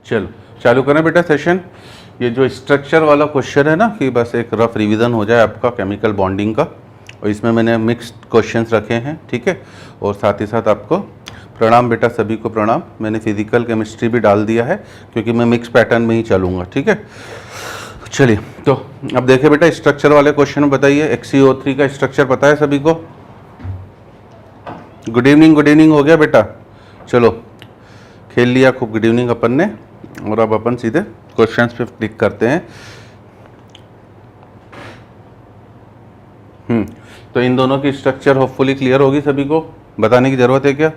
चलो चालू करें बेटा सेशन। ये जो स्ट्रक्चर वाला क्वेश्चन है ना कि बस एक रफ रिवीजन हो जाए आपका केमिकल बॉन्डिंग का, और इसमें मैंने मिक्स्ड क्वेश्चंस रखे हैं, ठीक है। और साथ ही साथ आपको प्रणाम बेटा, सभी को प्रणाम। मैंने फिजिकल केमिस्ट्री भी डाल दिया है क्योंकि मैं मिक्स पैटर्न में ही चलूँगा, ठीक है। चलिए तो अब देखिए बेटा स्ट्रक्चर वाले क्वेश्चन में बताइए। XeO3 का स्ट्रक्चर पता है सभी को? गुड इवनिंग हो गया बेटा। चलो खेल लिया खूब गुड इवनिंग अपन ने, और अब अपन सीधे क्वेश्चंस पे क्लिक करते हैं। तो इन दोनों की स्ट्रक्चर होपफुली क्लियर होगी सभी को, बताने की ज़रूरत है क्या?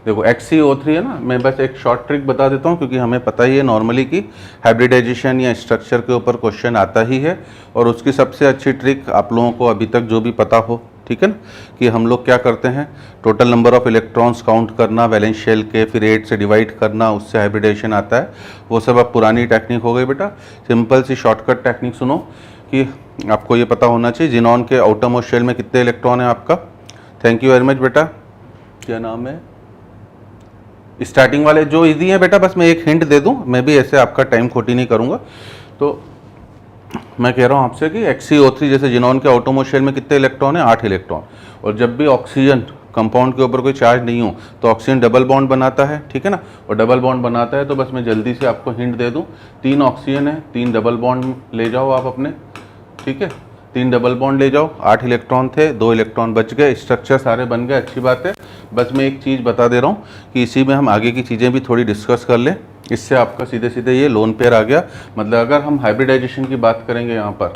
देखो XeO3 है ना, मैं बस एक शॉर्ट ट्रिक बता देता हूँ क्योंकि हमें पता ही है नॉर्मली कि हाइब्रिडाइजेशन या स्ट्रक्चर के ऊपर क्वेश्चन आता ही है, और उसकी सबसे अच्छी ट्रिक आप लोगों को अभी तक जो भी पता हो, ठीक है ना, कि हम लोग क्या करते हैं, total number of electrons count करना वैलेंस शेल के, फिर 8 से डिवाइड करना, उससे हाइब्रिडेशन आता है। वो सब अब पुरानी टेक्निक हो गई बेटा। सिंपल सी शॉर्टकट टेक्निक सुनो कि आपको ये पता होना चाहिए जिनॉन के आउटर मोस्ट शेल में कितने इलेक्ट्रॉन है आपका। थैंक यू वेरी मच बेटा। क्या नाम है? स्टार्टिंग वाले जो इजी है बेटा, बस मैं एक हिंट दे दूं, मैं भी ऐसे आपका टाइम खोटी नहीं करूंगा। तो मैं कह रहा हूं आपसे कि XeO3 जैसे जिनॉन के आउटर मोस्ट शेल में कितने इलेक्ट्रॉन है? 8 इलेक्ट्रॉन। और जब भी ऑक्सीजन कंपाउंड के ऊपर कोई चार्ज नहीं हो तो ऑक्सीजन डबल बॉन्ड बनाता है, ठीक है ना। और डबल बॉन्ड बनाता है तो बस मैं जल्दी से आपको हिंट दे दूं, 3 ऑक्सीजन है, 3 डबल बॉन्ड ले जाओ आप अपने, ठीक है। 3 डबल बॉन्ड ले जाओ, 8 इलेक्ट्रॉन थे, 2 इलेक्ट्रॉन बच गए, स्ट्रक्चर सारे बन गए, अच्छी बात है। बस मैं एक चीज़ बता दे रहा हूँ कि इसी में हम आगे की चीज़ें भी थोड़ी डिस्कस कर लें, इससे आपका सीधे सीधे ये लोन पेयर आ गया। मतलब अगर हम हाइब्रिडाइजेशन की बात करेंगे यहाँ पर,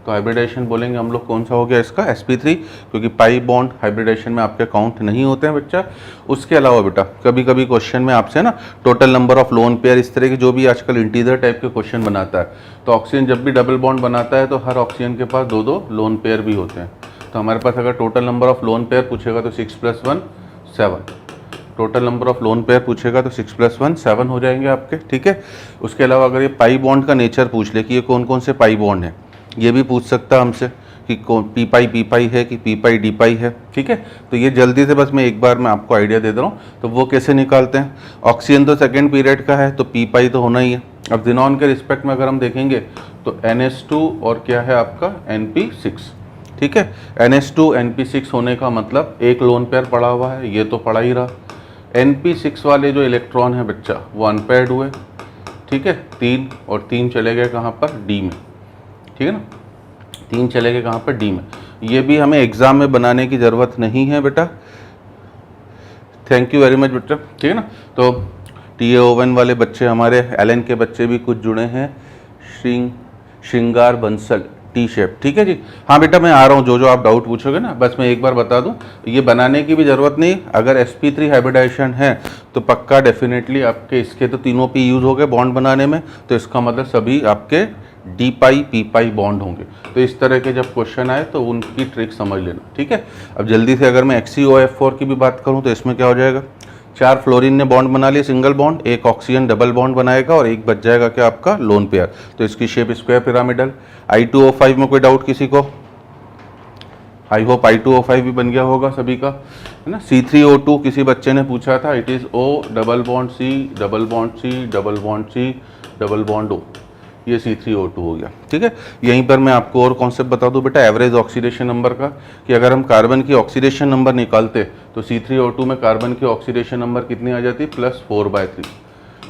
तो हाइब्रिडाइजेशन बोलेंगे हम लोग कौन सा हो गया इसका? sp3, क्योंकि पाई बॉन्ड हाइब्रिडाइजेशन में आपके काउंट नहीं होते हैं बच्चा। उसके अलावा बेटा कभी कभी क्वेश्चन में आपसे ना total number of lone pair, इस तरह के जो भी आजकल इंटीजर टाइप के क्वेश्चन बनाता है, तो ऑक्सीजन जब भी डबल बॉन्ड बनाता है तो हर ऑक्सीजन के पास 2-2 लोन पेयर भी होते हैं। तो हमारे पास अगर total number of lone pair पूछेगा तो 6 + 1 7, total number of lone pair पूछेगा तो 6 + 1 7 हो जाएंगे आपके, ठीक है। उसके अलावा अगर ये पाई बॉन्ड का नेचर पूछ ले कि ये कौन कौन से पाई बॉन्ड है, ये भी पूछ सकता है हमसे कि कौन पी पाई है कि डी पाई है, ठीक है। तो ये जल्दी से बस मैं एक बार मैं आपको आइडिया दे दे रहा हूँ। तो वो कैसे निकालते हैं? ऑक्सीजन तो सेकेंड पीरियड का है तो पी पाई तो होना ही है। अब जिनॉन के रिस्पेक्ट में अगर हम देखेंगे तो NH2 और क्या है आपका NP6, ठीक है। NH2 NP6 होने का मतलब एक लोन पेयर पड़ा हुआ है, ये तो पड़ा ही रहा। NP6 वाले जो इलेक्ट्रॉन है बच्चा वो अनपेयर्ड हुए, ठीक है, 3 और 3 चले गए कहाँ पर? डी में, ठीक है ना। 3 चले गए कहाँ पर? डी में। ये भी हमें एग्जाम में बनाने की ज़रूरत नहीं है बेटा। थैंक यू वेरी मच बेटा, ठीक है ना। तो TA वाले बच्चे, हमारे LN के बच्चे भी कुछ जुड़े हैं, श्रृंगार बंसल टी शेप, ठीक है जी। हाँ बेटा मैं आ रहा हूँ, जो आप डाउट पूछोगे ना, बस मैं एक बार बता दूँ, ये बनाने की भी ज़रूरत नहीं। अगर sp3 हाइब्रिडाइजेशन है तो पक्का डेफिनेटली आपके इसके तो तीनों पी यूज़ हो गए बॉन्ड बनाने में, तो इसका मतलब सभी आपके डी पाई पी पाई बॉन्ड होंगे। तो इस तरह के जब क्वेश्चन आए तो उनकी ट्रिक समझ लेना, ठीक है। अब जल्दी से अगर मैं XeOF4 की भी बात करूँ तो इसमें क्या हो जाएगा? 4 फ्लोरीन ने बॉन्ड बना लिया single bond, 1 oxygen double bond बनाएगा और 1 बच जाएगा क्या आपका? Lone pair. तो इसकी शेप स्क्वायर पिरामिडल। I2O5 में कोई डाउट किसी को? आई होप I2O5 भी बन गया होगा सभी का, है ना। C3O2 किसी बच्चे ने पूछा था, it is O double bond C double bond C double bond C double bond O, ये C3O2 हो गया, ठीक है। यहीं पर मैं आपको और कॉन्सेप्ट बता दूं बेटा एवरेज ऑक्सीडेशन नंबर का, कि अगर हम कार्बन की ऑक्सीडेशन नंबर निकालते तो C3O2 में कार्बन की ऑक्सीडेशन नंबर कितनी आ जाती? +4/3।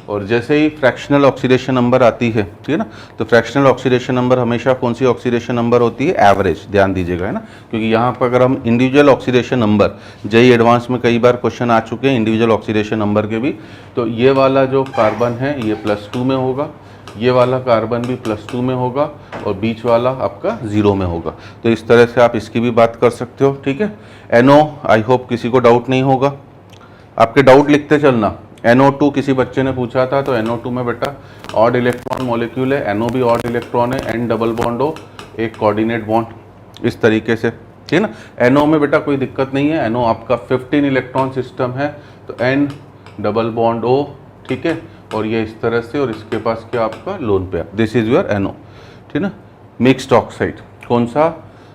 और जैसे ही फ्रैक्शनल ऑक्सीडेशन नंबर आती है, ठीक है ना, तो फ्रैक्शनल ऑक्सीडेशन नंबर हमेशा कौन सी ऑक्सीडेशन नंबर होती है? एवरेज, ध्यान दीजिएगा, है ना। क्योंकि यहाँ पर अगर हम individual oxidation number, JEE advance में कई बार क्वेश्चन आ चुके हैं इंडिविजुअल ऑक्सीडेशन नंबर के भी, तो ये वाला जो कार्बन है ये +2 में होगा, ये वाला कार्बन भी +2 में होगा, और बीच वाला आपका 0 में होगा। तो इस तरह से आप इसकी भी बात कर सकते हो, ठीक है। NO, आई होप किसी को डाउट नहीं होगा, आपके डाउट लिखते चलना। NO2 किसी बच्चे ने पूछा था, तो NO2 में बेटा ऑड इलेक्ट्रॉन मॉलिक्यूल है, NO भी ऑड इलेक्ट्रॉन है, N डबल बॉन्ड O, एक कोऑर्डिनेट बॉन्ड, इस तरीके से, ठीक है ना। NO में बेटा कोई दिक्कत नहीं है, NO आपका 15 इलेक्ट्रॉन सिस्टम है, तो N डबल बॉन्ड O, ठीक है, और ये इस तरह से, और इसके पास क्या आपका? Lone pair. This is your NO, ठीक है ना। मिक्स्ड ऑक्साइड कौन सा?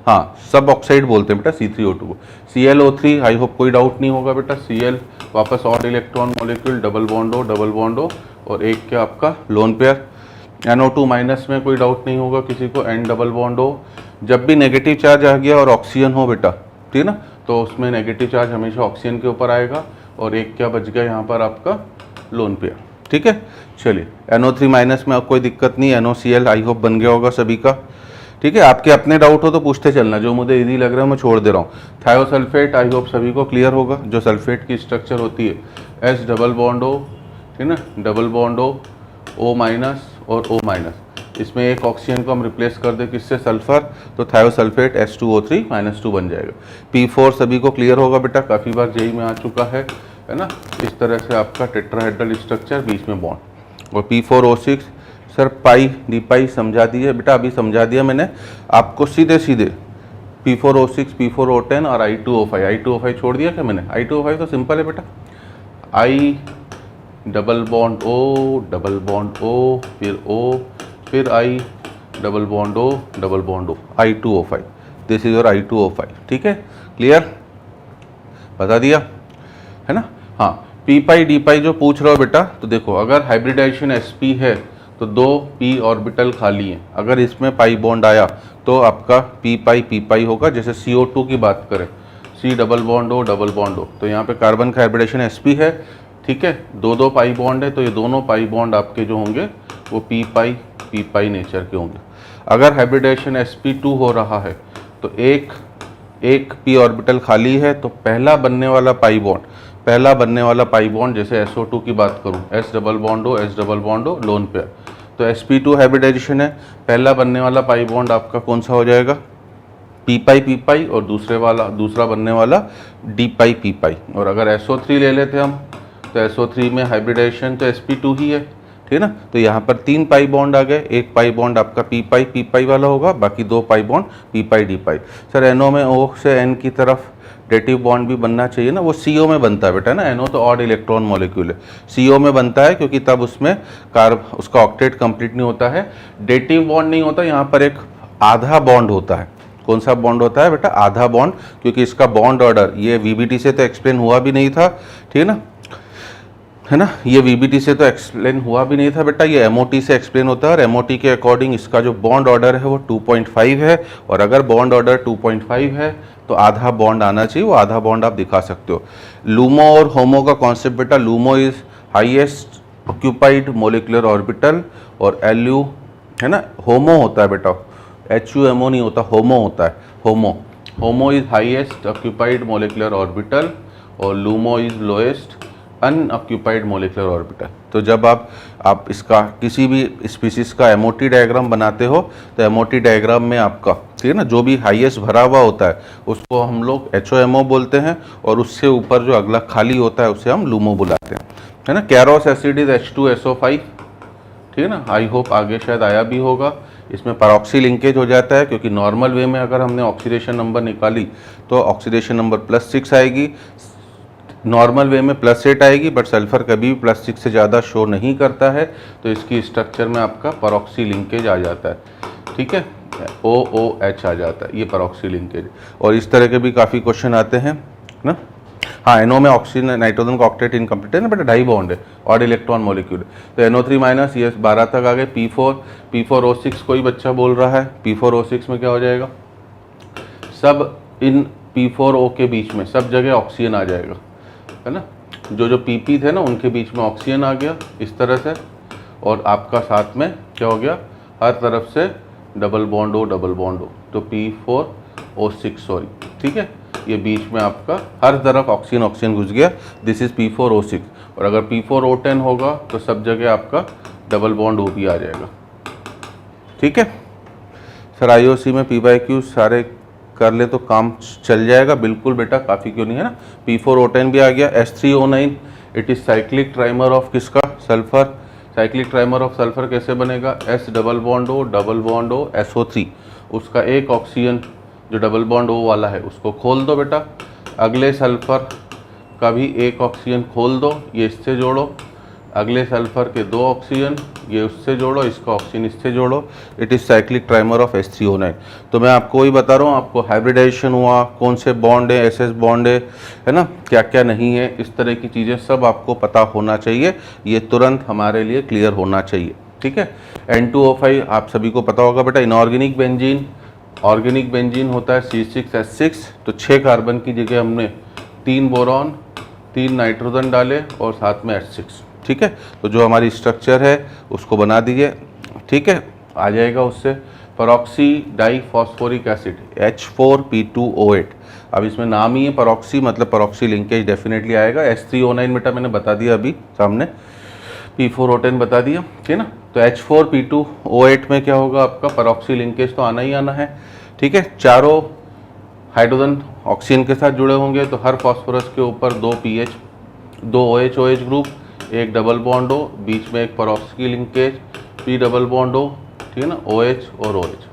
हाँ सब ऑक्साइड बोलते हैं बेटा C3O2 को। ClO3 आई होप कोई डाउट नहीं होगा बेटा, Cl वापस odd electron molecule, double bond हो और एक क्या आपका लोन पेयर। NO2 माइनस में कोई डाउट नहीं होगा किसी को, N डबल बॉन्ड हो। जब भी नेगेटिव चार्ज आ गया और ऑक्सीजन हो बेटा, ठीक है ना, तो उसमें नेगेटिव चार्ज हमेशा ऑक्सीजन के ऊपर आएगा और एक क्या बच गया यहाँ पर आपका लोन पेयर, ठीक है। चलिए NO3 माइनस में अब कोई दिक्कत नहीं, NOCl आई होप बन गया होगा सभी का, ठीक है। आपके अपने डाउट हो तो पूछते चलना, जो मुझे इजी लग रहा है मैं छोड़ दे रहा हूँ। थायोसल्फेट आई होप सभी को क्लियर होगा, जो सल्फेट की स्ट्रक्चर होती है S डबल बॉन्ड O, ठीक है ना, डबल बॉन्ड O माइनस और O माइनस, इसमें एक ऑक्सीजन को हम रिप्लेस कर दे किससे, सल्फर, तो थायोसल्फेट H2O3-2 बन जाएगा। P4 सभी को क्लियर होगा बेटा, काफ़ी बार जेई में आ चुका है ना। इस तरह से आपका टेट्राहेड्रल स्ट्रक्चर, बीच में बॉन्ड, और P4O6 सर पाई डी पाई समझा दिए बेटा, अभी समझा दिया मैंने आपको सीधे सीधे। P4O6, P4O10 और I2O5 छोड़ दिया क्या मैंने? I2O5 तो सिंपल है बेटा, I डबल बॉन्ड O, फिर O, फिर I double bond O, I2O5, this is your I2O5, ठीक है, क्लियर, बता दिया है ना। हाँ पी पाई डी पाई जो पूछ रहे हो बेटा, तो देखो अगर हाइब्रिडाइजेशन sp है तो 2 p ऑर्बिटल खाली हैं, अगर इसमें पाई बॉन्ड आया तो आपका p पाई होगा। जैसे CO2 की बात करें, C डबल बॉन्ड O, तो यहाँ पे कार्बन का हाइब्रिडाइजेशन sp है, ठीक है, 2 पाई बॉन्ड है, तो ये दोनों पाई बॉन्ड आपके जो होंगे वो p पाई नेचर के होंगे। अगर हाइब्रिडाइजेशन sp2 हो रहा है तो एक p ऑर्बिटल खाली है, तो पहला बनने वाला पाई बॉन्ड जैसे SO2 की बात करूं, S double bond O lone pair, तो sp2 हाइब्रिडाइजेशन है, पहला बनने वाला पाई बॉन्ड आपका कौन सा हो जाएगा, p पाई, और दूसरा बनने वाला d पाई। और अगर SO3 ले लेते हम, तो SO3 में हाइब्रिडाइजेशन तो sp2 ही है, ठीक है ना, तो यहाँ पर 3 पाई बॉन्ड आ गए, एक पाई बॉन्ड आपका p पाई वाला होगा, बाकी 2 पाई बॉन्ड p पाई डी पाई। सर NO में O से N की तरफ डेटिव बॉन्ड भी बनना चाहिए ना, वो CO में बनता है बेटा ना, NO तो ऑड इलेक्ट्रॉन मॉलिक्यूल है, CO में बनता है क्योंकि तब उसमें उसका ऑक्टेट कंप्लीट नहीं होता है, डेटिव बॉन्ड नहीं होता, यहाँ पर एक आधा बॉन्ड होता है। कौन सा बॉन्ड होता है बेटा, आधा बॉन्ड, क्योंकि इसका बॉन्ड ऑर्डर ये VBT से तो एक्सप्लेन हुआ भी नहीं था, ठीक है ना, ये VBT से तो एक्सप्लेन हुआ भी नहीं था बेटा, ये MOT से एक्सप्लेन होता है, और MOT के अकॉर्डिंग इसका जो बॉन्ड ऑर्डर है वो 2.5 है, और अगर बॉन्ड ऑर्डर 2.5 है तो आधा बॉन्ड आना चाहिए, वो आधा बॉन्ड आप दिखा सकते हो। लूमो और होमो का कॉन्सेप्ट बेटा, LUMO is highest occupied molecular orbital, और LU है ना, होमो होता है बेटा, HUMO नहीं होता, होमो होता है, HOMO is highest occupied molecular orbital, और LUMO is lowest unoccupied molecular orbital. तो जब आप इसका किसी भी स्पीसीज का MOT डायग्राम बनाते हो, तो MOT डायग्राम में आपका, ठीक है ना, जो भी हाईएस्ट भरा हुआ होता है उसको हम लोग HOMO बोलते हैं, और उससे ऊपर जो अगला खाली होता है उसे हम लूमो बुलाते हैं, है ना। कैरोस एसिड इज H2SO5, ठीक है ना, आई होप आगे शायद आया भी होगा। इसमें पैरोक्सी लिंकेज हो जाता है, क्योंकि नॉर्मल वे में अगर हमने ऑक्सीडेशन नंबर निकाली तो ऑक्सीडेशन नंबर +6 आएगी, नॉर्मल वे में +8 आएगी, बट सल्फर कभी भी +6 से ज़्यादा शो नहीं करता है, तो इसकी स्ट्रक्चर में आपका पैरोक्सी लिंकेज आ जाता है, ठीक है, OOH आ जाता है, ये पैरोक्सी लिंकेज। और इस तरह के भी काफ़ी क्वेश्चन आते हैं ना। हाँ NO में ऑक्सीजन नाइट्रोजन का ऑक्टेट इनकम्प्लीट है ना बेटा, डाई बॉन्ड है, ऑड इलेक्ट्रॉन मॉलिक्यूल, तो NO3 माइनस, ये 12 तक आ गए। P4O6 कोई बच्चा बोल रहा है, P4O6 में क्या हो जाएगा, सब इन P4O के बीच में सब जगह ऑक्सीजन आ जाएगा, है ना, जो PP थे ना उनके बीच में ऑक्सीजन आ गया इस तरह से, और आपका साथ में क्या हो गया, हर तरफ से डबल बॉन्ड O, तो P4O6 सॉरी, ठीक है, ये बीच में आपका हर तरफ ऑक्सीजन घुस गया, दिस इज P4O6। और अगर P4O10 होगा तो सब जगह आपका डबल बॉन्ड O भी आ जाएगा, ठीक है। सर IOC में P/Q सारे कर ले तो काम चल जाएगा, बिल्कुल बेटा, काफ़ी क्यों नहीं है ना। P4O10 भी आ गया, S3O9 it is cyclic trimer of किसका, sulphur, cyclic trimer of sulphur कैसे बनेगा, S double bond O SO3, उसका एक ऑक्सीजन जो डबल बॉन्ड O वाला है उसको खोल दो बेटा, अगले सल्फर का भी एक ऑक्सीजन खोल दो, ये इससे जोड़ो, अगले सल्फर के 2 ऑक्सीजन, ये उससे जोड़ो, इसका ऑक्सीजन इससे जोड़ो, it is cyclic trimer of H3O9। तो मैं आपको वही बता रहा हूँ, आपको हाइब्रिडाइजेशन हुआ, कौन से बॉन्ड है, SS बॉन्ड है ना, क्या क्या नहीं है, इस तरह की चीज़ें सब आपको पता होना चाहिए, ये तुरंत हमारे लिए क्लियर होना चाहिए, ठीक है। N2O5 आप सभी को पता होगा बेटा, इनऑर्गेनिक बेंजीन, ऑर्गेनिक बेंजीन होता है C6H6, तो 6 कार्बन की जगह हमने 3 बोरॉन, 3 नाइट्रोजन डाले और साथ में H6, ठीक है। तो जो हमारी स्ट्रक्चर है उसको बना दीजिए, ठीक है, आ जाएगा उससे परऑक्सी डाई फॉस्फोरिक एसिड H4P2O8। अब इसमें नाम ही है परऑक्सी, मतलब परऑक्सी लिंकेज डेफिनेटली आएगा। H3O9 बेटा मैंने बता दिया अभी सामने, P4O10 बता दिया, ठीक है ना। तो H4P2O8 में क्या होगा, आपका परऑक्सी लिंकेज तो आना ही आना है, ठीक है। चारों हाइड्रोजन ऑक्सीजन के साथ जुड़े होंगे, तो हर फॉस्फोरस के ऊपर 2 PH, 2 OH ग्रुप, एक डबल बॉन्ड हो, बीच में एक परऑक्सी लिंकेज, P डबल बॉन्ड हो, ठीक है ना, OH और OH,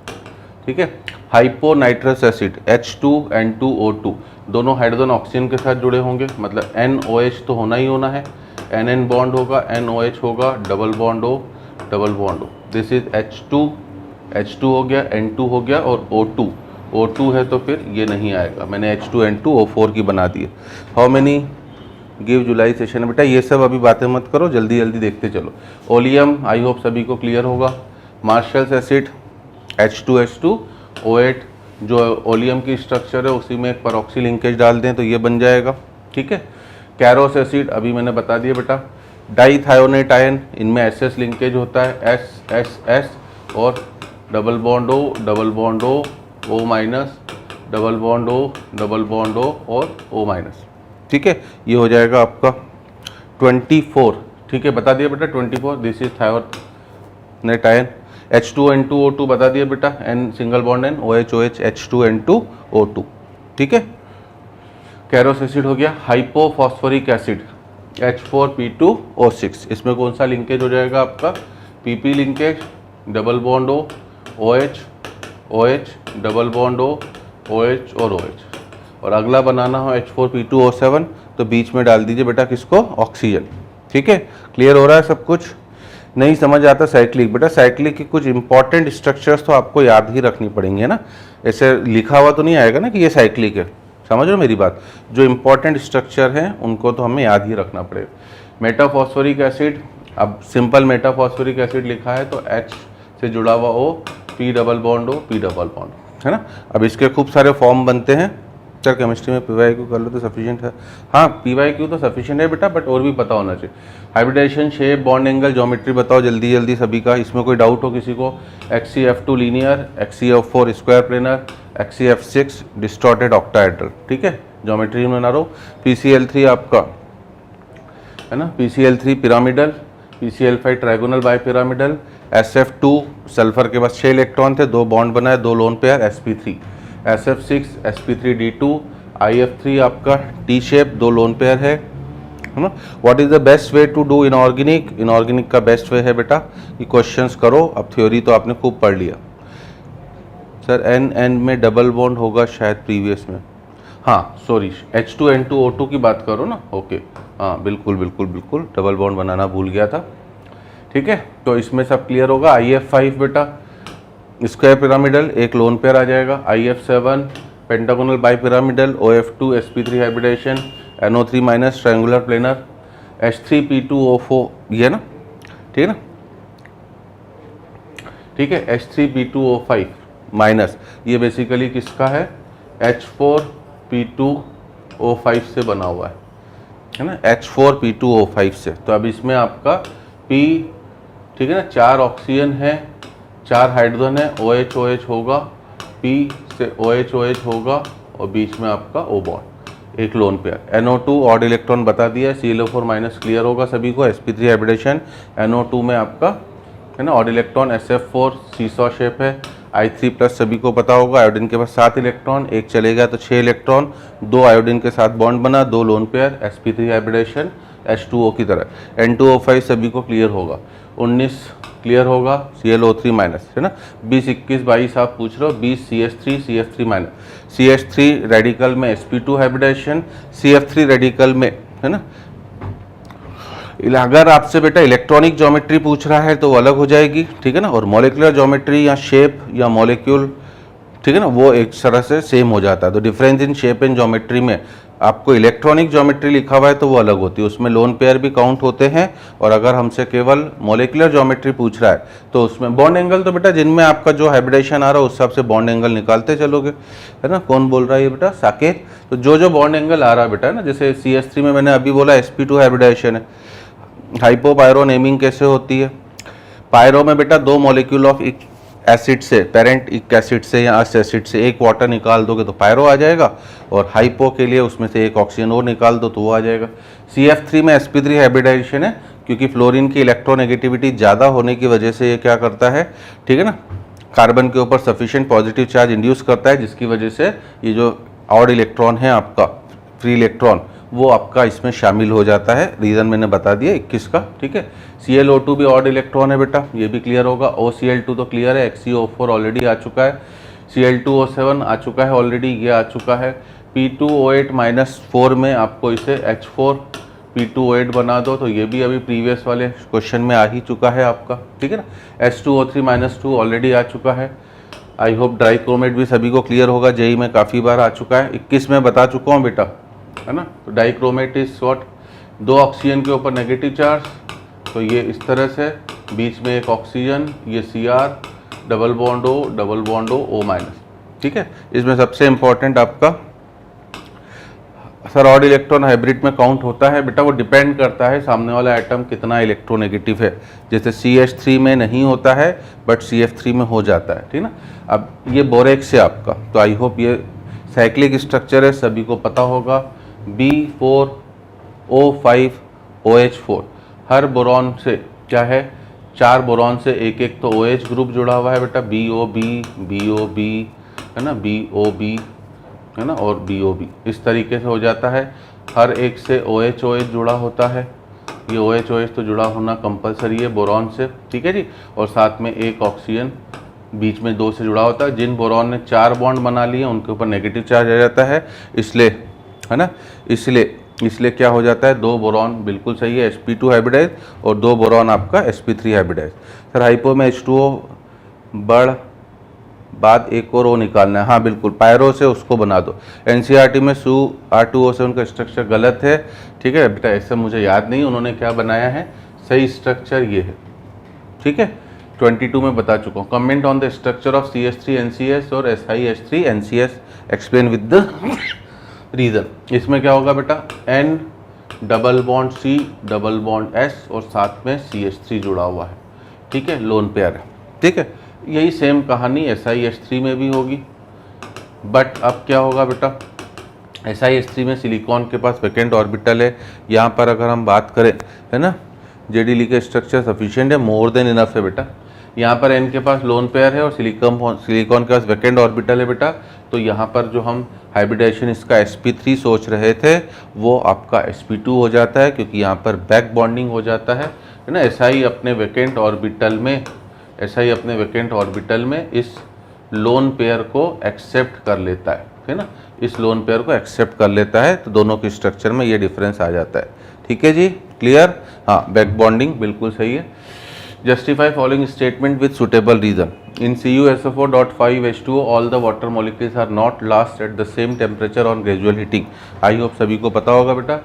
ठीक है। हाइपो नाइट्रस एसिड H2N2O2, दोनों हाइड्रोजन ऑक्सीजन के साथ जुड़े होंगे, मतलब NOH तो होना ही होना है, NN बॉन्ड होगा, NOH होगा, डबल बॉन्ड हो, डबल बॉन्ड हो, दिस इज H2 हो गया, N2 हो गया और O2 है तो फिर ये नहीं आएगा, मैंने H2N2O4 की बना दी है। How many give July session बेटा, ये सब अभी बातें मत करो, जल्दी जल्दी देखते चलो। ओलियम आई होप सभी को क्लियर होगा। मार्शल्स एसिड H2H2O8, जो ओलियम की स्ट्रक्चर है उसी में एक परऑक्सी लिंकेज डाल दें तो ये बन जाएगा, ठीक है। कैरोस एसिड अभी मैंने बता दिया बेटा। डाईथायोनेट आयन, इनमें SS लिंकेज होता है, S और double bond O, O minus, double bond O और O माइनस, ठीक है। ये हो जाएगा आपका 24, ठीक है, बता दिया बेटा 24, दिस इज थायोनेट आयन। H2N2O2 बता दिया बेटा, N single bond N, OH H2N2O2, ठीक है। कैरोस एसिड हो गया। हाइपोफॉस्फोरिक एसिड H4P2O6, इसमें कौन सा लिंकेज हो जाएगा आपका, PP linkage, double bond OH, double bond OH और OH। और अगला बनाना हो H4P2O7, तो बीच में डाल दीजिए बेटा किसको, ऑक्सीजन, ठीक है। क्लियर हो रहा है सब कुछ। नहीं समझ आता साइक्लिक, बेटा साइक्लिक की कुछ इंपॉर्टेंट स्ट्रक्चर्स तो आपको याद ही रखनी पड़ेंगे ना, ऐसे लिखा हुआ तो नहीं आएगा ना कि ये साइक्लिक है, समझ रहे हो मेरी बात। जो इंपॉर्टेंट स्ट्रक्चर हैं उनको तो हमें याद ही रखना पड़ेगा। मेटाफॉस्फोरिक एसिड, अब सिंपल मेटाफॉस्फोरिक एसिड लिखा है तो H से जुड़ा हुआ O, P double bond O, P double bond, है ना। अब इसके खूब सारे फॉर्म बनते हैं, सर केमिस्ट्री में PYQ कर लो तो सफिशिएंट है। हाँ PYQ तो सफिशिएंट है बेटा, बट और भी पता होना चाहिए। Hybridisation, shape, bond angle, geometry बताओ जल्दी जल्दी सभी का, इसमें कोई डाउट हो किसी को। XCF2 linear, XCF4 square planar, XCF6 distorted octahedral, ठीक है, ज्योमेट्री में बना रहा हूँ। PCl3 आपका है ना, PCl3 pyramidal, PCl5 trigonal bipyramidal, SF2 sulphur के पास 6 इलेक्ट्रॉन थे, 2 बॉन्ड बनाए, 2 lone pair, sp3, SF6 sp3d2, IF3 आपका टी शेप, 2 लोन पेयर है ना। What is the best way to do inorganic, inorganic का बेस्ट वे है बेटा कि क्वेश्चंस करो। अब थ्योरी तो आपने खूब पढ़ लिया। सर N में डबल बॉन्ड होगा शायद प्रीवियस में, हाँ सॉरी H2N2O2 की बात करो ना, ओके, हाँ बिल्कुल बिल्कुल बिल्कुल, डबल बॉन्ड बनाना भूल गया था, ठीक है। तो इसमें सब क्लियर होगा। IF5 बेटा स्क्वायर पिरामिडल, एक लोन पेयर आ जाएगा। IF7 pentagonal bipyramidal, OF2 sp3 hybridisation, NO3 minus triangular planar, H3P2O4, ये ना, ठीक है ना, ठीक है। H3P2O5 माइनस, ये बेसिकली किसका है, H4P2O5 से बना हुआ है ना, H4P2O5 से। तो अब इसमें आपका P, ठीक है ना, 4 ऑक्सीजन है, 4 हाइड्रोजन है, OH होगा, P से OH होगा और बीच में आपका O बॉन्ड, एक lone pair. NO2 odd electron बता दिया, ClO4 माइनस क्लियर होगा सभी को, sp3 हाइब्रिडेशन। NO2 में आपका है ना odd electron, SF4 seesaw shape है। I3 प्लस सभी को पता होगा, आयोडीन के पास 7 इलेक्ट्रॉन, एक चलेगा तो 6 इलेक्ट्रॉन, 2 आयोडीन के साथ बॉन्ड बना, 2 lone pair, sp3 hybridisation, H2O की तरह। N2O5 सभी को क्लियर होगा। 19 क्लियर होगा, ClO3 माइनस, है ना। 20, 21, 22 आप पूछ रहे हो, 20 CH3 CF3 minus, CH3 radical में sp2 हाइब्रिडेशन, CF3 रेडिकल में है ना अगर आपसे बेटा इलेक्ट्रॉनिक ज्योमेट्री पूछ रहा है तो वो अलग हो जाएगी, ठीक है ना, और मॉलिक्यूलर ज्योमेट्री या शेप या मॉलिक्यूल, ठीक है ना, वो एक तरह से सेम हो जाता है। तो difference in shape and geometry में आपको इलेक्ट्रॉनिक ज्योमेट्री लिखा हुआ है तो वो अलग होती है, उसमें लोन पेयर भी काउंट होते हैं। और अगर हमसे केवल मॉलिक्यूलर ज्योमेट्री पूछ रहा है तो उसमें बॉन्ड एंगल, तो बेटा जिनमें आपका जो हाइब्रिडेशन आ रहा है उस हिसाब से बॉन्ड एंगल निकालते चलोगे, है ना। कौन बोल रहा है ये बेटा? साकेत। तो जो बॉन्ड एंगल आ रहा है बेटा ना, जैसे CS3 में मैंने अभी बोला sp2 हाइब्रिडेशन है। हाइपो पायरो नेमिंग कैसे होती है? पायरो में बेटा दो मॉलिक्यूल ऑफ एसिड से, पेरेंट इक एसिड से या अस एसिड से एक वाटर निकाल दोगे तो पायरो आ जाएगा, और हाइपो के लिए उसमें से एक ऑक्सीजन और निकाल दो तो वो आ जाएगा। CF3 में sp3 हाइब्रिडाइजेशन है, क्योंकि फ्लोरीन की इलेक्ट्रोनेगेटिविटी ज़्यादा होने की वजह से ये क्या करता है, ठीक है ना, कार्बन के ऊपर सफिशिएंट पॉजिटिव चार्ज इंड्यूस करता है, जिसकी वजह से ये जो ऑड इलेक्ट्रॉन है आपका, फ्री इलेक्ट्रॉन, वो आपका इसमें शामिल हो जाता है। रीज़न मैंने बता दिया 21 का, ठीक है। ClO2 भी ऑड इलेक्ट्रॉन है बेटा, ये भी क्लियर होगा। OCl2 तो क्लियर है, XeO4 ऑलरेडी आ चुका है, Cl2O7 आ चुका है ऑलरेडी, ये आ चुका है। P2O8-4 में आपको इसे H4 P2O8 बना दो, तो ये भी अभी प्रीवियस वाले क्वेश्चन में आ ही चुका है आपका, ठीक है ना। H2O3-2 ऑलरेडी आ चुका है। आई होप ड्राई क्रोमेट भी सभी को क्लियर होगा, जेई में काफ़ी बार आ चुका है, 21 में बता चुका हूँ बेटा, है ना। तो डाइक्रोमेट इज व्हाट, दो ऑक्सीजन के ऊपर नेगेटिव चार्ज, तो ये इस तरह से, बीच में एक ऑक्सीजन, ये Cr, double bond O minus, ठीक है। इसमें सबसे इंपॉर्टेंट आपका सर ऑड इलेक्ट्रॉन हाइब्रिड में काउंट होता है बेटा, वो डिपेंड करता है सामने वाला एटम कितना इलेक्ट्रोनेगेटिव है। जैसे CH3 में नहीं होता है बट CF3 में हो जाता है, ठीक ना। अब ये बोरेक्स है आपका, तो आई होप ये साइक्लिक स्ट्रक्चर है, सभी को पता होगा, B4O5OH4। हर बोरॉन से क्या है, 4 बोरॉन से एक एक तो OH ग्रुप जुड़ा हुआ है बेटा, BOB है ना, BOB है ना, और BOB, इस तरीके से हो जाता है। हर एक से OH जुड़ा होता है, ये OH तो जुड़ा होना कंपलसरी है बोरॉन से, ठीक है जी। और साथ में एक ऑक्सीजन बीच में 2 से जुड़ा होता है। जिन बोरॉन ने 4 बॉन्ड बना लिए उनके ऊपर नेगेटिव चार्ज आ जाता है, इसलिए, है ना, इसलिए क्या हो जाता है, 2 बोरॉन बिल्कुल सही है sp2 हाइब्रिडाइज, और 2 बोरॉन आपका sp3 हाइब्रिडाइज। सर हाइपो में H2O बढ़ बाद एक और O निकालना है, हाँ बिल्कुल, पायरो से उसको बना दो। NCERT में SU-R2O7 का स्ट्रक्चर गलत है, ठीक है बेटा, ऐसा मुझे याद नहीं उन्होंने क्या बनाया है, सही स्ट्रक्चर ये है, ठीक है, 22 में बता चुका हूँ। Comment on the structure of CH3NCS और SiH3NCS, explain with the reason. इसमें क्या होगा बेटा, N double bond C double bond S और साथ में CH3 जुड़ा हुआ है, ठीक है, लोन पेयर है, ठीक है। यही सेम कहानी SiH3 में भी होगी, बट अब क्या होगा बेटा, SiH3 में सिलिकॉन के पास वैकेंट ऑर्बिटल है। यहाँ पर अगर हम बात करें, है ना, JD का स्ट्रक्चर सफिशिएंट है, मोर देन इनफ है बेटा। यहाँ पर N के पास लोन पेयर है और सिलिकॉन के पास वैकेंट ऑर्बिटल है बेटा, तो यहाँ पर जो हम हाइब्रिडाइजेशन इसका sp3 सोच रहे थे वो आपका sp2 हो जाता है, क्योंकि यहाँ पर बैक बॉन्डिंग हो जाता है ना। SI अपने वैकेंट ऑर्बिटल में इस लोन पेयर को एक्सेप्ट कर लेता है ना, इस लोन पेयर को एक्सेप्ट कर लेता है, तो दोनों के स्ट्रक्चर में ये डिफरेंस आ जाता है, ठीक है जी, क्लियर। हाँ, बैक बॉन्डिंग बिल्कुल सही है। Justify following statement with suitable reason. In CuSO4.5H2O all the water molecules are not lost at the same temperature on gradual heating. I hope सभी को पता होगा बेटा,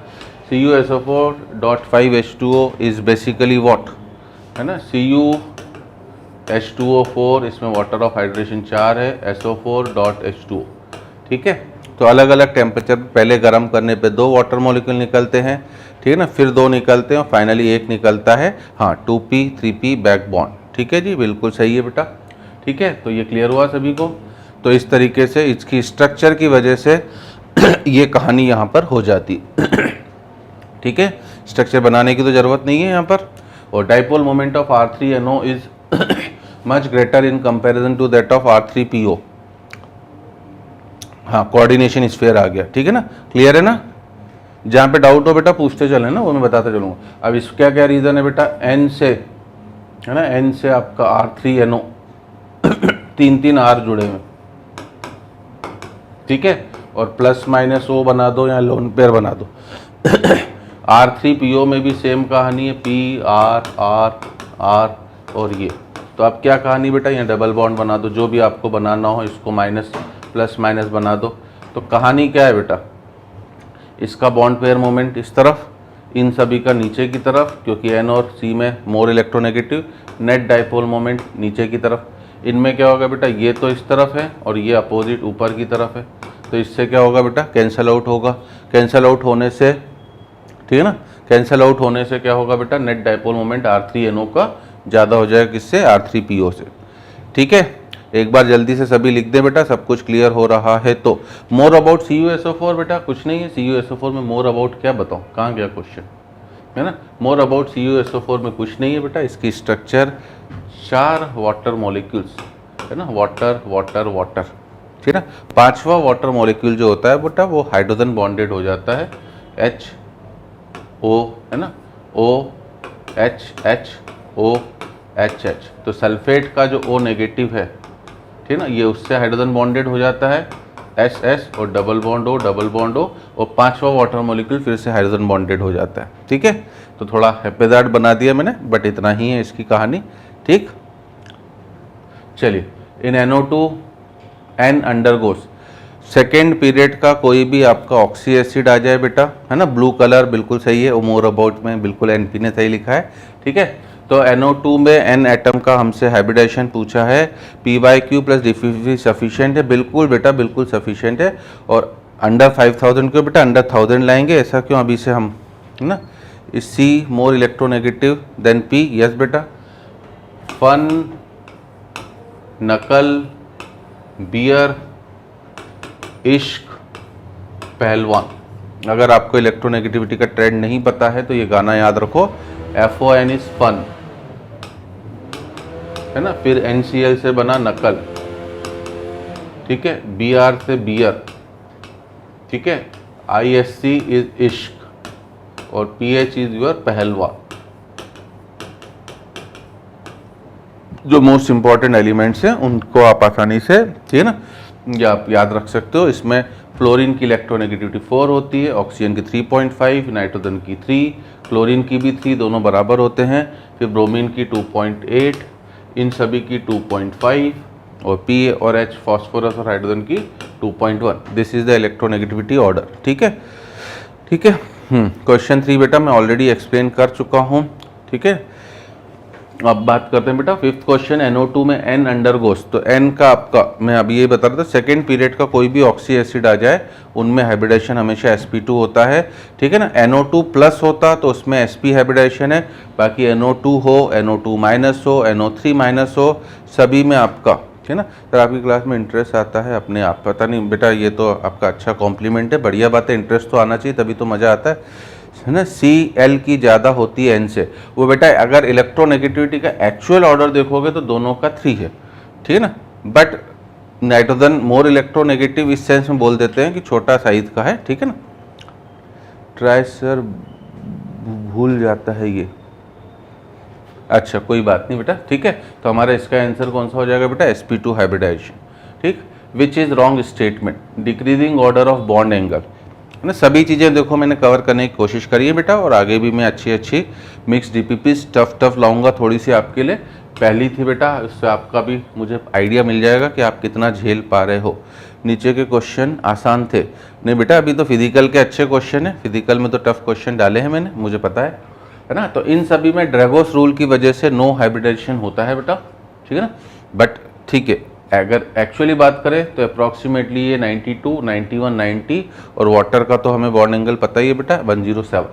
CuSO4.5H2O इज बेसिकली व्हाट, है ना, CuH2O4, इसमें वाटर ऑफ हाइड्रेशन 4 है, SO4.H2O, ठीक है। तो अलग अलग टेम्परेचर पहले गर्म करने पे 2 वाटर मॉलिक्यूल निकलते हैं, ठीक है ना, फिर 2 निकलते हैं और फाइनली एक निकलता है, हाँ 2p 3p बैक बॉन्ड, ठीक है जी, बिल्कुल सही है बेटा, ठीक है। तो ये क्लियर हुआ सभी को। तो इस तरीके से इसकी स्ट्रक्चर की वजह से ये कहानी यहाँ पर हो जाती, ठीक है, स्ट्रक्चर बनाने की तो ज़रूरत नहीं है यहाँ पर। और dipole moment of R3NO is much greater in comparison to that of R3PO। हाँ, कोऑर्डिनेशन स्फीयर आ गया, ठीक है ना, क्लियर है ना। जहाँ पे डाउट हो बेटा पूछते चले ना, वो मैं बताता चलूँगा। अब इसका क्या रीज़न है बेटा, N से, है ना, N से आपका R3NO 3 R जुड़े हुए, ठीक है, और प्लस माइनस O बना दो या लोन पेयर बना दो। R3PO में भी सेम कहानी है, P R R R और ये। तो अब क्या कहानी बेटा, यहाँ डबल बॉन्ड बना दो, जो भी आपको बनाना हो, इसको माइनस प्लस माइनस बना दो। तो कहानी क्या है बेटा, इसका बॉन्ड पेयर मोमेंट इस तरफ, इन सभी का नीचे की तरफ, क्योंकि N और C में more electronegative, net dipole moment नीचे की तरफ। इनमें क्या होगा बेटा, ये तो इस तरफ है और ये अपोजिट ऊपर की तरफ है, तो इससे क्या होगा बेटा, कैंसल आउट होगा। कैंसल आउट होने से, ठीक है ना, कैंसल आउट होने से क्या होगा बेटा, नेट डाइपोल मोमेंट R3NO का ज़्यादा हो जाएगा, किससे, R3PO से। ठीक है, एक बार जल्दी से सभी लिख दें बेटा, सब कुछ क्लियर हो रहा है तो। मोर अबाउट CuSO4 बेटा कुछ नहीं है, CuSO4 में मोर अबाउट क्या बताऊँ, कहाँ गया क्वेश्चन, है ना। मोर अबाउट CuSO4 में कुछ नहीं है बेटा, इसकी स्ट्रक्चर 4 वाटर मॉलिक्यूल्स है ना, वाटर वाटर वाटर, ठीक है ना। 5वां वाटर मॉलिक्यूल जो होता है बेटा वो हाइड्रोजन बॉन्डेड हो जाता है, HO है ना, OHHOHH। तो सल्फेट का जो O नेगेटिव है, ठीक है ना, ये उससे हाइड्रोजन बॉन्डेड हो जाता है, SS और डबल बॉन्ड O, और 5वां वाटर मॉलिक्यूल फिर से हाइड्रोजन बॉन्डेड हो जाता है। ठीक है, तो थोड़ा हैप्पीजार्ड बना दिया मैंने, बट इतना ही है इसकी कहानी। ठीक, चलिए, इन NO2 N undergoes, second period का कोई भी आपका ऑक्सी एसिड आ जाए बेटा, है ना, ब्लू कलर बिल्कुल सही है, मोर अबाउट में बिल्कुल NP ने सही लिखा है। ठीक है, तो NO2 में N एटम का हमसे हाइब्रिडाइजेशन पूछा है, PyQ प्लस डिफ्यूजिव सफिशिएंट है, बिल्कुल बेटा बिल्कुल सफिशिएंट है। और अंडर 5000 क्यों बेटा, अंडर 1000 लाएंगे, ऐसा क्यों, अभी से हम, है ना। C more electronegative than P, yes बेटा। फन, नकल, बियर, इश्क, पहलवान। अगर आपको इलेक्ट्रोनेगेटिविटी का ट्रेंड नहीं पता है तो ये गाना याद रखो, FON इज फन, है ना, फिर NCL से बना नकल, ठीक है, BR से बियर, ठीक है, ISC इज इश्क और PH इज योर पहलवान। जो मोस्ट इंपॉर्टेंट एलिमेंट्स हैं उनको आप आसानी से, ठीक है ना, ये आप याद रख सकते हो। इसमें फ्लोरीन की इलेक्ट्रोनेगेटिविटी 4 होती है, ऑक्सीजन की 3.5, नाइट्रोजन की 3, क्लोरीन की भी 3, दोनों बराबर होते हैं। फिर ब्रोमीन की 2.8, इन सभी की 2.5, और P और H फॉस्फोरस और हाइड्रोजन की 2.1। This is the electronegativity order. ठीक है, ठीक है। क्वेश्चन 3 बेटा मैं ऑलरेडी एक्सप्लेन कर चुका हूँ। ठीक है, अब बात करते हैं बेटा फिफ्थ क्वेश्चन, NO2 में N अंडरगोस। तो N का आपका मैं अभी ये बता रहा था, सेकेंड पीरियड का कोई भी ऑक्सी एसिड आ जाए उनमें हाइब्रिडाइजेशन हमेशा sp2 होता है। ठीक है ना, NO2 प्लस होता तो उसमें sp हाइब्रिडाइजेशन है, बाकी NO2 हो, NO2 माइनस हो, NO3 माइनस हो, सभी में आपका, ठीक है ना। सर आपकी क्लास में इंटरेस्ट आता है अपने आप, पता नहीं बेटा, ये तो आपका अच्छा कॉम्प्लीमेंट है, बढ़िया बात है, इंटरेस्ट तो आना चाहिए तभी तो मज़ा आता है ना। Cl की ज़्यादा होती है N से, वो बेटा अगर इलेक्ट्रोनेगेटिविटी का एक्चुअल ऑर्डर देखोगे तो दोनों का 3 है, ठीक है ना। बट नाइट्रोजन मोर इलेक्ट्रोनेगेटिव इस सेंस में बोल देते हैं कि छोटा साइज का है, ठीक है ना। ट्राई सर भूल जाता है ये, अच्छा कोई बात नहीं बेटा, ठीक है। तो हमारा इसका आंसर कौन सा हो जाएगा बेटा, sp2 हाइब्रिडाइजेशन। ठीक, which is wrong statement, decreasing order of bond angle, है ना। सभी चीज़ें देखो मैंने कवर करने की कोशिश करी है बेटा, और आगे भी मैं अच्छी मिक्स DPPs टफ लाऊंगा थोड़ी सी आपके लिए। पहली थी बेटा, उससे आपका भी मुझे आइडिया मिल जाएगा कि आप कितना झेल पा रहे हो। नीचे के क्वेश्चन आसान थे नहीं बेटा, अभी तो फिजिकल के अच्छे क्वेश्चन है, फिजिकल में तो टफ क्वेश्चन डाले हैं मैंने, मुझे पता है ना। तो इन सभी में ड्रैगोस रूल की वजह से नो हाइब्रिडाइजेशन होता है बेटा, ठीक है ना। बट ठीक है, अगर एक्चुअली बात करें तो अप्रॉक्सीमेटली ये 92, 91, 90, और वाटर का तो हमें बॉन्ड एंगल पता ही है बेटा 107,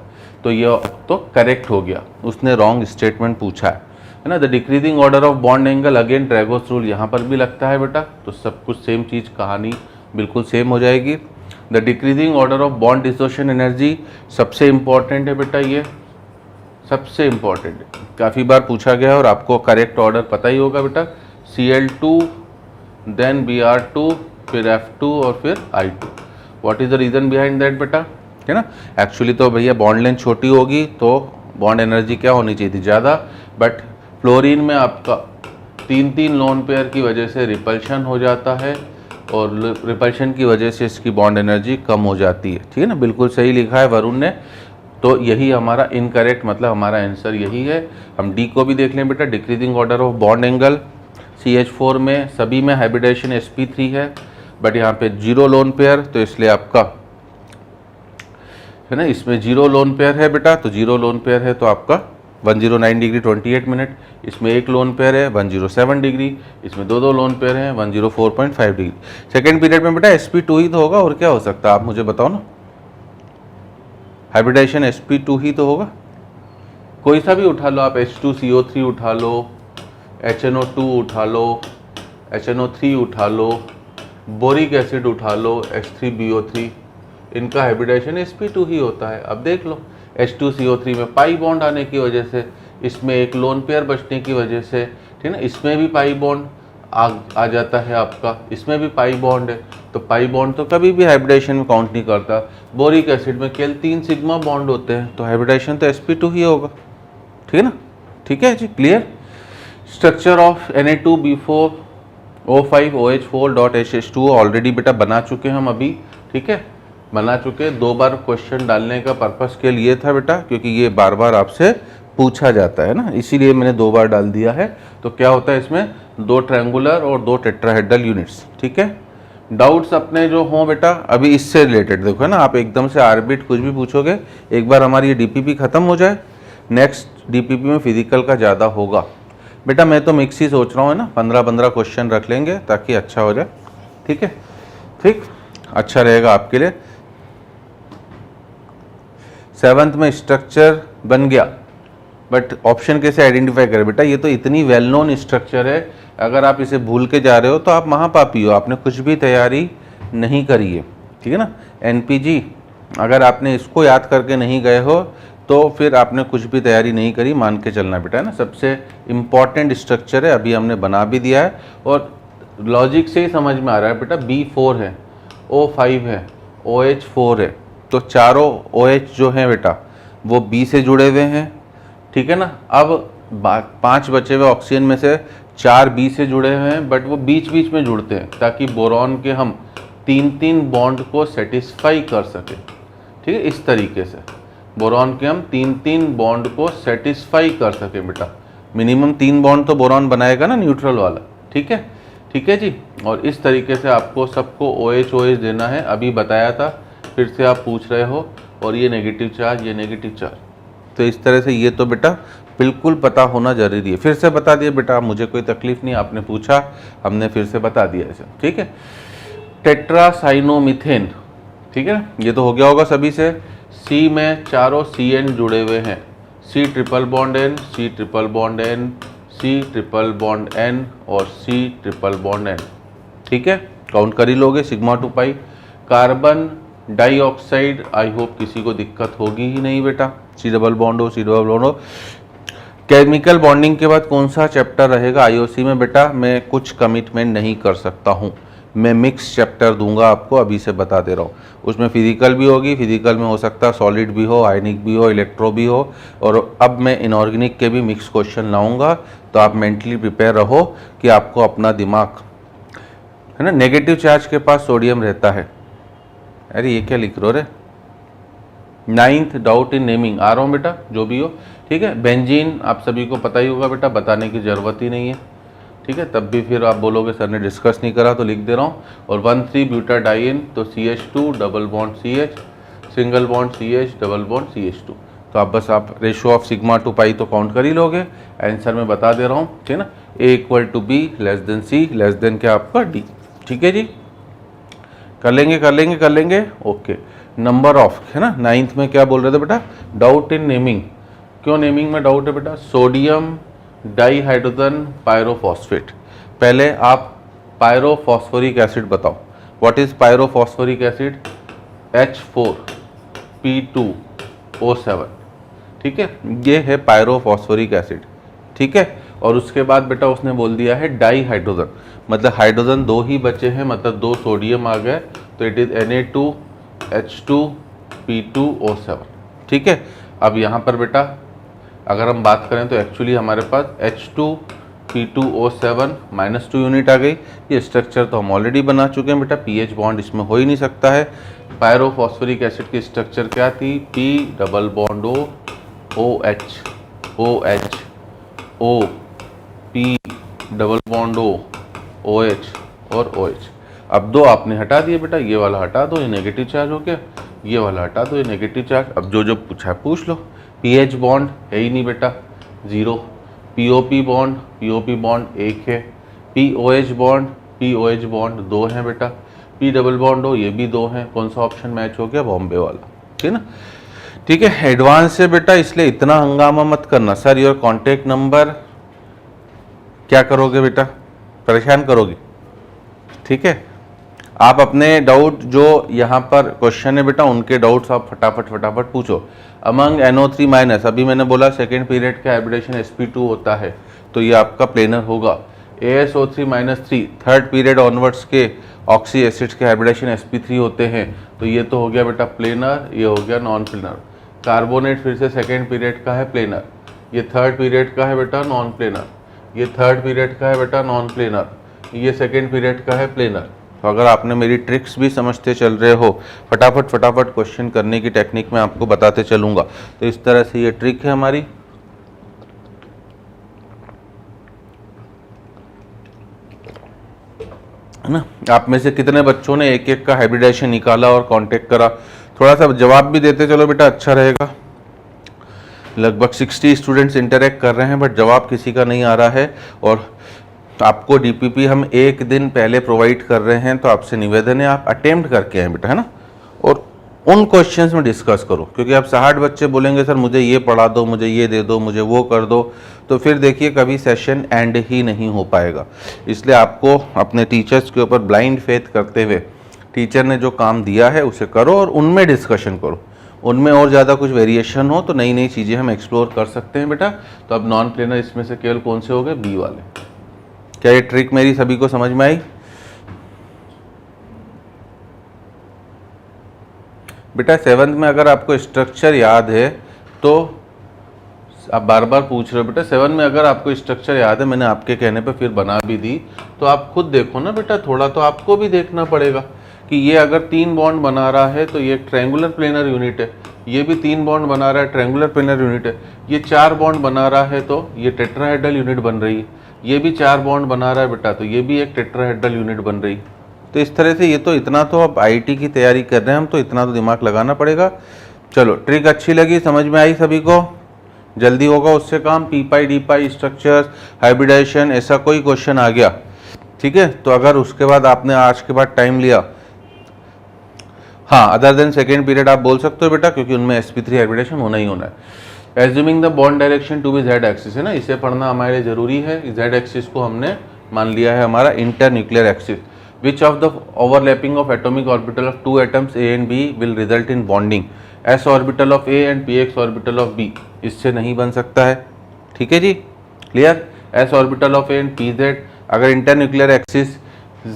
तो ये तो करेक्ट हो गया, उसने रॉन्ग स्टेटमेंट पूछा है ना। The decreasing order of bond angle, again ड्रैगोस rule यहाँ पर भी लगता है बेटा, तो सब कुछ सेम चीज़, कहानी बिल्कुल सेम हो जाएगी। The decreasing order of bond dissociation energy सबसे इम्पॉर्टेंट है बेटा, ये सबसे इम्पॉर्टेंट है, काफ़ी बार पूछा गया है और आपको करेक्ट ऑर्डर पता ही होगा बेटा, Cl2 देन Br2 फिर F2 और फिर I2। What is the reason behind that बेटा, है ना। एक्चुअली तो भैया बॉन्ड लेंथ छोटी होगी तो बॉन्ड एनर्जी क्या होनी चाहिए थी, ज़्यादा, बट फ्लोरीन में आपका 3 लोन पेयर की वजह से रिपल्शन हो जाता है, और रिपल्शन की वजह से इसकी बॉन्ड एनर्जी कम हो जाती है, ठीक है ना। बिल्कुल सही लिखा है वरुण ने, तो यही हमारा इनकरेक्ट, मतलब हमारा आंसर यही है। हम डी को भी देख लें बेटा, decreasing order of bond angle. CH4 में सभी में हाइब्रिडाइजेशन sp3 है, बट यहाँ पे 0 लोन पेयर, तो इसलिए आपका है ना, इसमें 0 लोन पेयर है बेटा, तो 0 लोन पेयर है तो आपका 109 डिग्री 28 मिनट। इसमें एक लोन पेयर है 107 डिग्री, इसमें दो लोन पेयर हैं 104.5 डिग्री। सेकेंड पीरियड में बेटा sp2 ही तो होगा, और क्या हो सकता है आप मुझे बताओ ना। हाइब्रिडाइजेशन sp2 ही तो होगा, कोई सा भी उठा लो आप, H2CO3 उठा लो, HNO2 उठा लो, HNO3 उठा लो, बोरिक एसिड उठा लो, H3BO3, इनका हाइब्रिडाइजेशन sp2 ही होता है। अब देख लो H2CO3 में पाई बॉन्ड आने की वजह से, इसमें एक लोन पेयर बचने की वजह से, ठीक है ना, इसमें भी पाई बॉन्ड आ जाता है आपका, इसमें भी पाई बॉन्ड है, तो पाई बॉन्ड तो कभी भी हाइब्रिडाइजेशन में काउंट नहीं करता। बोरिक एसिड में केवल 3 सिग्मा बॉन्ड होते हैं, तो हाइब्रिडाइजेशन तो sp2 ही होगा, ठीक है ना। ठीक है जी, clear. Structure of Na2B4O5OH4.HH2 already बेटा बना चुके हम अभी, ठीक है, बना चुके। 2 बार क्वेश्चन डालने का पर्पस के लिए था बेटा, क्योंकि ये बार बार आपसे पूछा जाता है ना, इसीलिए मैंने 2 बार डाल दिया है। तो क्या होता है इसमें, 2 ट्रायंगुलर और 2 टेट्राहेड्रल यूनिट्स, ठीक है। डाउट्स अपने जो हों बेटा अभी इससे रिलेटेड, देखो है ना, आप एकदम से आर्बिट कुछ भी पूछोगे, एक बार हमारी ये DPP खत्म हो जाए, नेक्स्ट DPP में फिजिकल का ज़्यादा होगा बेटा। मैं तो मिक्स ही सोच रहा हूँ, है ना, 15-15 क्वेश्चन रख लेंगे ताकि अच्छा हो जाए, ठीक है, ठीक, अच्छा रहेगा आपके लिए। 7th में स्ट्रक्चर बन गया, बट ऑप्शन कैसे आइडेंटिफाई करें बेटा, ये तो इतनी वेल नोन स्ट्रक्चर है, अगर आप इसे भूल के जा रहे हो तो आप महापापी हो, आपने कुछ भी तैयारी नहीं करी है, ठीक है ना। NPG, अगर आपने इसको याद करके नहीं गए हो तो फिर आपने कुछ भी तैयारी नहीं करी, मान के चलना बेटा, है ना। सबसे इम्पॉर्टेंट स्ट्रक्चर है, अभी हमने बना भी दिया है, और लॉजिक से ही समझ में आ रहा है बेटा। B4 है, O5 है, OH4 है, तो चारों OH जो हैं बेटा वो B से जुड़े हुए हैं, ठीक है ना। अब 5 बचे हुए ऑक्सीजन में से 4 B से जुड़े हुए हैं, बट वो बीच बीच में जुड़ते हैं ताकि बोरॉन के हम 3-3 बॉन्ड को सेटिस्फाई कर सकें, ठीक है। इस तरीके से बोरॉन के हम 3-3 बॉन्ड को सेटिस्फाई कर सके बेटा। मिनिमम 3 बॉन्ड तो बोरॉन बनाएगा ना, न्यूट्रल वाला, ठीक है, ठीक है जी। और इस तरीके से आपको सबको OH देना है, अभी बताया था, फिर से आप पूछ रहे हो। और ये नेगेटिव चार्ज, ये नेगेटिव चार्ज, तो इस तरह से ये तो बेटा बिल्कुल पता होना जरूरी है। फिर से बता दिया बेटा, मुझे कोई तकलीफ नहीं, आपने पूछा, हमने फिर से बता दिया इसे, ठीक है। टेट्रासाइनोमिथेन, ठीक है, ये तो हो गया होगा सभी से। C में चारों CN जुड़े हुए हैं, C triple bond N, C triple bond N, C triple bond N और C ट्रिपल बॉन्ड N, ठीक है, काउंट कर ही लोगे, sigma 2 pi. Carbon dioxide, I hope किसी को दिक्कत होगी ही नहीं बेटा, C डबल बॉन्ड हो, C डबल बॉन्ड हो। केमिकल बॉन्डिंग के बाद कौन सा चैप्टर रहेगा IOC में बेटा, मैं कुछ कमिटमेंट नहीं कर सकता हूँ, मैं मिक्स चैप्टर दूंगा आपको, अभी से बता दे रहा हूँ। उसमें फिजिकल भी होगी, फिजिकल में हो सकता है सॉलिड भी हो, आयनिक भी हो, इलेक्ट्रो भी हो, और अब मैं इनऑर्गेनिक के भी मिक्स क्वेश्चन लाऊंगा, तो आप मेंटली प्रिपेयर रहो कि आपको अपना दिमाग, है ना। नेगेटिव चार्ज के पास सोडियम रहता है, अरे ये क्या लिख रहे हो रे। 9th डाउट इन नेमिंग, आ रहा हूँ बेटा, जो भी हो, ठीक है। बेंजीन आप सभी को पता ही होगा बेटा, बताने की ज़रूरत ही नहीं है, ठीक है। तब भी फिर आप बोलोगे सर ने डिस्कस नहीं करा, तो लिख दे रहा हूँ। और 1,3 ब्यूटाडाइन, तो CH2 double bond CH, single bond CH double bond CH2, तो आप बस आप रेशो ऑफ सिग्मा 2 पाई तो काउंट कर ही लोगे। आंसर में बता दे रहा हूँ, ठीक है ना। A = B, less than C, less than क्या आपका D, ठीक है जी। कर लेंगे कर लेंगे कर लेंगे, ओके। नंबर ऑफ, है ना, 9th में क्या बोल रहे थे बेटा, डाउट इन नेमिंग। क्यों नेमिंग में डाउट है बेटा, सोडियम डाइहाइड्रोजन पायरोफॉस्फेट। पहले आप पायरोफॉस्फोरिक एसिड बताओ, what is pyrophosphoric acid, H4P2O7, ठीक है, ये है पायरोफॉस्फोरिक एसिड, ठीक है। और उसके बाद बेटा उसने बोल दिया है डाइहाइड्रोजन, मतलब हाइड्रोजन 2 ही बचे हैं, मतलब 2 सोडियम आ गए, तो इट इज Na2H2P2O7, ठीक है। अब यहाँ पर बेटा अगर हम बात करें तो एक्चुअली हमारे पास H2P2O7 -2 यूनिट आ गई। ये स्ट्रक्चर तो हम ऑलरेडी बना चुके हैं बेटा, pH बॉन्ड इसमें हो ही नहीं सकता है। पायरोफॉस्फोरिक एसिड की स्ट्रक्चर क्या थी, P double bond O, O H O, P double bond O H और ओ एच। अब दो आपने हटा दिए बेटा, ये वाला हटा दो, ये नेगेटिव चार्ज हो गया, ये वाला हटा दो, ये नेगेटिव चार्ज। अब जो जो पूछा है पूछ लो। पीएच बॉन्ड है ही नहीं बेटा, 0। पीओपी बॉन्ड 1 है। पीओएच बॉन्ड 2 हैं बेटा। पी डबल बॉन्ड हो, ये भी 2 हैं। कौन सा ऑप्शन मैच हो गया, बॉम्बे वाला, ठीक है ना। ठीक है, एडवांस से बेटा, इसलिए इतना हंगामा मत करना। सर योर कॉन्टेक्ट नंबर, क्या करोगे बेटा, परेशान करोगे, ठीक है। आप अपने डाउट जो यहाँ पर क्वेश्चन है बेटा, उनके डाउट्स आप फटाफट पूछो। अमंग NO3 माइनस, अभी मैंने बोला सेकेंड पीरियड का हाइब्रिडेशन sp2 होता है, तो ये आपका प्लेनर होगा। ASO3-3 थर्ड पीरियड ऑनवर्ड्स के ऑक्सी एसिड्स के हाइब्रिडेशन sp3 होते हैं, तो ये तो हो गया बेटा प्लेनर, ये हो गया नॉन प्लेनर। कार्बोनेट फिर से सेकेंड पीरियड का है प्लेनर, ये थर्ड पीरियड का है बेटा नॉन प्लेनर, ये थर्ड पीरियड का है बेटा नॉन प्लेनर, ये सेकेंड पीरियड का है प्लेनर। तो अगर आपने मेरी ट्रिक्स भी समझते चल रहे हो, फटाफट क्वेश्चन करने की टेक्निक मैं आपको बताते चलूँगा। तो इस तरह से ये ट्रिक है हमारी। है ना। आप में से कितने बच्चों ने एक एक का हाइब्रिडेशन निकाला और कांटेक्ट करा, थोड़ा सा जवाब भी देते चलो बेटा, अच्छा रहेगा। लगभग 60 स्टूडेंट्स इंटरेक्ट कर रहे हैं, बट जवाब किसी का नहीं आ रहा है। और आपको डीपीपी हम एक दिन पहले प्रोवाइड कर रहे हैं, तो आपसे निवेदन है आप अटेम्प्ट करके आए बेटा, है ना। और उन क्वेश्चंस में डिस्कस करो, क्योंकि आप 60 बच्चे बोलेंगे सर मुझे ये पढ़ा दो, मुझे ये दे दो, मुझे वो कर दो, तो फिर देखिए कभी सेशन एंड ही नहीं हो पाएगा। इसलिए आपको अपने टीचर्स के ऊपर ब्लाइंड फेथ करते हुए, टीचर ने जो काम दिया है उसे करो और उनमें डिस्कशन करो। उनमें और ज़्यादा कुछ वेरिएशन हो तो नई नई चीज़ें हम एक्सप्लोर कर सकते हैं बेटा। तो अब नॉन प्लेनर इसमें से केवल कौन से हो गए, बी वाले। क्या ये ट्रिक मेरी सभी को समझ में आई बेटा? 7th में अगर आपको स्ट्रक्चर याद है तो आप बार बार पूछ रहे हो बेटा, 7 में अगर आपको स्ट्रक्चर याद है, मैंने आपके कहने पे फिर बना भी दी, तो आप खुद देखो ना बेटा, थोड़ा तो आपको भी देखना पड़ेगा कि ये अगर 3 बॉन्ड बना रहा है तो ये ट्रायंगुलर प्लेनर यूनिट है, ये भी 3 बॉन्ड बना रहा है, ट्रायंगुलर प्लेनर यूनिट है, ये 4 बॉन्ड बना रहा है तो ये टेट्राहेड्रल यूनिट बन रही है, ये भी 4 बॉन्ड बना रहा है बेटा, तो ये भी एक टेट्राहेड्रल यूनिट बन रही। तो इस तरह से ये तो इतना तो अब आईटी की तैयारी कर रहे हैं हम, तो इतना तो दिमाग लगाना पड़ेगा। चलो ट्रिक अच्छी लगी, समझ में आई सभी को? जल्दी होगा उससे काम। पी पाई डी पाई स्ट्रक्चर्स, हाइब्रिडाइजेशन, ऐसा कोई क्वेश्चन आ गया, ठीक है, तो अगर उसके बाद आपने आज के बाद टाइम लिया, हाँ अदर देन सेकेंड पीरियड आप बोल सकते हो बेटा, क्योंकि उनमें sp3 हाइब्रिडेशन होना ही होना है। Assuming the bond direction to be z axis, है ना, इसे पढ़ना हमारे लिए जरूरी है। z एक्सिस को हमने मान लिया है हमारा inter nuclear axis. Which of the overlapping of atomic orbital of 2 atoms A and B will result in bonding, s orbital of A and px orbital of B, इससे नहीं बन सकता है, ठीक है जी, clear. s orbital of A and pz, अगर inter nuclear axis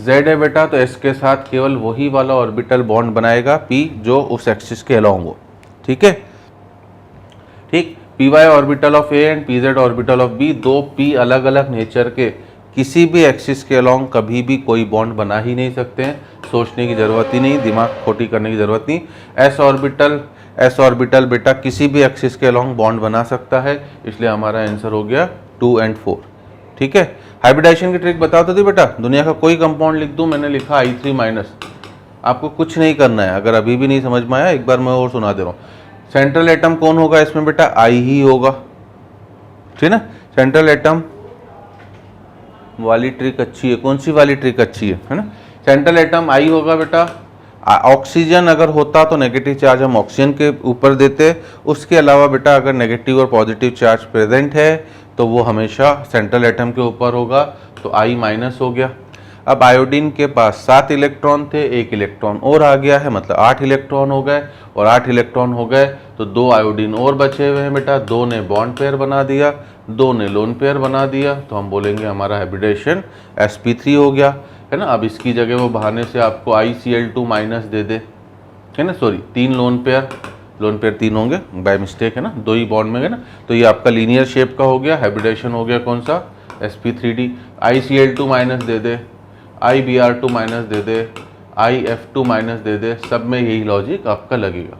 z है बेटा, तो s के साथ केवल वही वाला ऑर्बिटल बॉन्ड बनाएगा p जो उस एक्सिस के अलोंग हो, ठीक है, ठीक। py orbital of A and pz orbital of B, दो p अलग अलग नेचर के किसी भी एक्सिस के अलोंग कभी भी कोई बॉन्ड बना ही नहीं सकते हैं, सोचने की जरूरत ही नहीं, दिमाग खोटी करने की जरूरत नहीं। s ऑर्बिटल बेटा किसी भी एक्सिस के अलोंग बॉन्ड बना सकता है, इसलिए हमारा आंसर हो गया 2 and 4, ठीक है। हाइब्रिडाइजेशन की ट्रिक बता दो थी बेटा, दुनिया का कोई कंपाउंड लिख दूं, मैंने लिखा I3 माइनस, आपको कुछ नहीं करना है। अगर अभी भी नहीं समझ में आया, एक बार मैं और सुना दे रहा हूँ। सेंट्रल एटम कौन होगा इसमें बेटा, I ही होगा, ठीक ना। सेंट्रल एटम वाली ट्रिक अच्छी है, कौन सी वाली ट्रिक अच्छी है ना, सेंट्रल एटम I होगा बेटा। ऑक्सीजन अगर होता तो नेगेटिव चार्ज हम ऑक्सीजन के ऊपर देते, उसके अलावा बेटा अगर नेगेटिव और पॉजिटिव चार्ज प्रेजेंट है तो वो हमेशा सेंट्रल एटम के ऊपर होगा, तो I माइनस हो गया। अब आयोडीन के पास 7 इलेक्ट्रॉन थे, 1 इलेक्ट्रॉन और आ गया है, मतलब 8 इलेक्ट्रॉन हो गए, और 8 इलेक्ट्रॉन हो गए तो 2 आयोडीन और बचे हुए हैं बेटा, 2 ने बॉन्ड पेयर बना दिया, 2 ने लोन पेयर बना दिया, तो हम बोलेंगे हमारा हाइब्रिडेशन sp3 हो गया, है ना। अब इसकी जगह वो बहाने से आपको ICl2 माइनस दे दे, है ना, सॉरी 3 लोन पेयर 3 होंगे बाय मिस्टेक, है ना, 2 ही बॉन्ड में गए ना, तो ये आपका लीनियर शेप का हो गया, हाइब्रिडेशन हो गया कौन सा, sp3d। ICl2 माइनस दे दे, IBr2 माइनस दे दे, IF2 माइनस दे दे, सब में यही लॉजिक आपका लगेगा।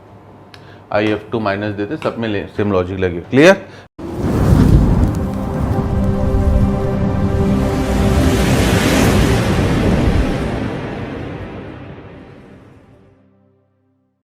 IF2 माइनस दे दे, सब में सेम लॉजिक लगेगा। क्लियर?